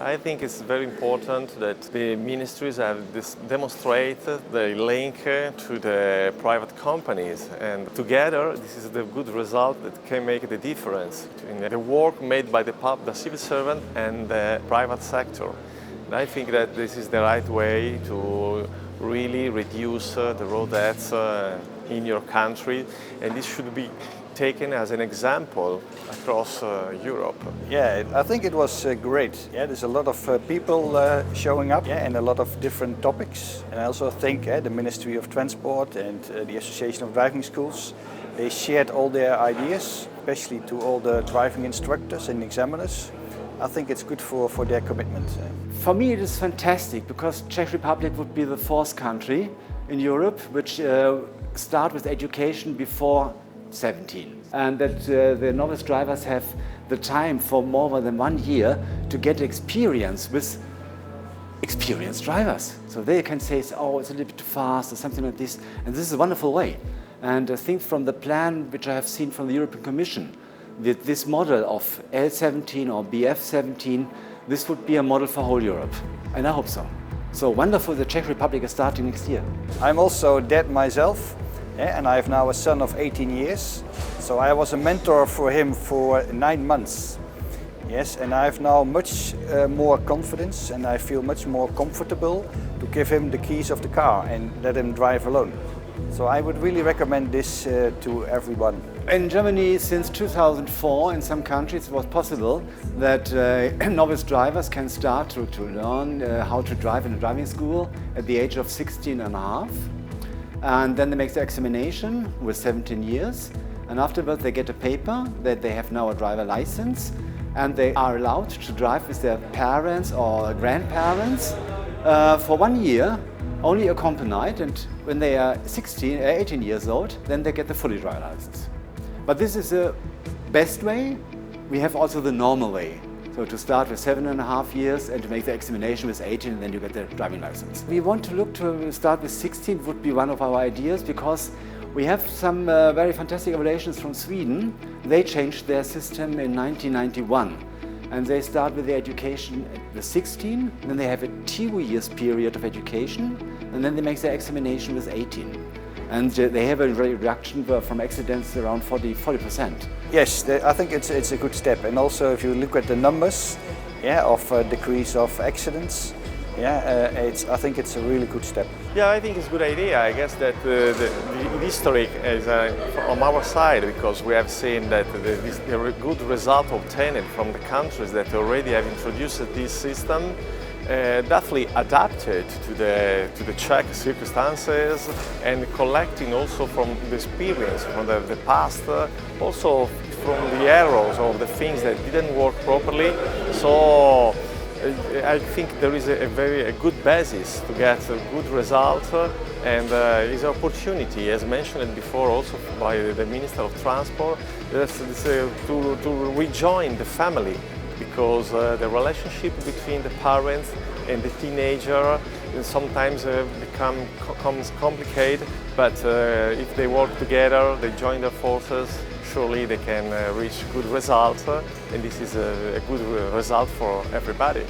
I think it's very important that the ministries have demonstrate the link to the private companies, and together this is the good result that can make the difference in the work made by the civil servant and the private sector. And I think that this is the right way to really reduce the road deaths in your country, and this should be taken as an example across Europe. Yeah, I think it was great. Yeah, there's a lot of people showing up, yeah, and a lot of different topics. And I also think the Ministry of Transport and the Association of Driving Schools, they shared all their ideas, especially to all the driving instructors and examiners. I think it's good for their commitment. For me it is fantastic, because Czech Republic would be the fourth country in Europe which start with education before 17, and that the novice drivers have the time for more than 1 year to get experience with experienced drivers. So they can say, oh, it's a little bit too fast or something like this, and this is a wonderful way. And I think from the plan which I have seen from the European Commission, with this model of L17 or BF17, this would be a model for whole Europe, and I hope so. So wonderful, the Czech Republic is starting next year. I'm also dad myself. Yeah, and I have now a son of 18 years, so I was a mentor for him for 9 months. Yes, and I have now much more confidence, and I feel much more comfortable to give him the keys of the car and let him drive alone. So I would really recommend this to everyone. In Germany, since 2004, in some countries it was possible that novice drivers can start to learn how to drive in a driving school at the age of 16 and a half. And then they make the examination with 17 years, and afterwards they get a paper that they have now a driver license, and they are allowed to drive with their parents or grandparents for 1 year, only accompanied, and when they are 18 years old, then they get the fully driver license. But this is the best way. We have also the normal way. So to start with 7.5 years and to make the examination with 18, and then you get the driving license. We want to look to start with 16 would be one of our ideas, because we have some very fantastic evaluations from Sweden. They changed their system in 1991, and they start with the education at the 16, then they have a 2 years period of education, and then they make their examination with 18. And they have a reduction from accidents around 40%. Yes, I think it's a good step. And also if you look at the numbers, yeah, of decrease of accidents, yeah, I think it's a really good step. Yeah, I think it's a good idea. I guess that the history is on our side, because we have seen that the good result obtained from the countries that already have introduced this system definitely adapted to the Czech circumstances, and collecting also from the experience from the past, also from the errors of the things that didn't work properly. So I think there is a very good basis to get a good result, and is an opportunity, as mentioned before also by the Minister of Transport, to rejoin the family, because the relationship between the parents and the teenager sometimes becomes complicated, but if they work together, they join their forces, surely they can reach good results, and this is a good result for everybody.